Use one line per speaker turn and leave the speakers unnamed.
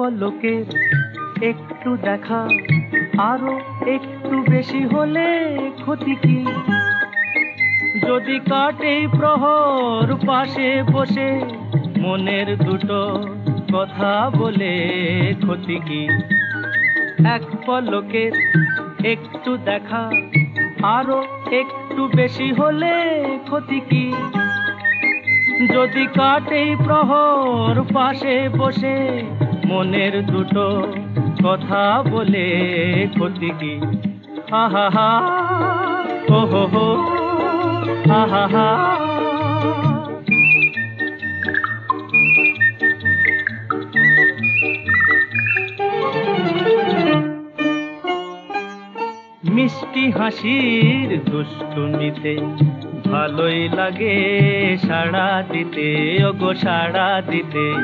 পলকের একটু দেখা আরো একটু বেশি হলে ক্ষতি কি? যদি কাটে প্রহর পাশে বসে মনের দুটো কথা বলে ক্ষতি কি? এক পলকের একটু দেখা আরো একটু বেশি হলে ক্ষতি কি? যদি কাটে প্রহর পাশে বসে মনের দুটো কথা বলে ক্ষতি কি? আহা হা ও হো হো আহা হা। মিষ্টি হাসির দুষ্টুমিতে ভালোই লাগে সাড়া দিতে, ওগো সাড়া দিতে।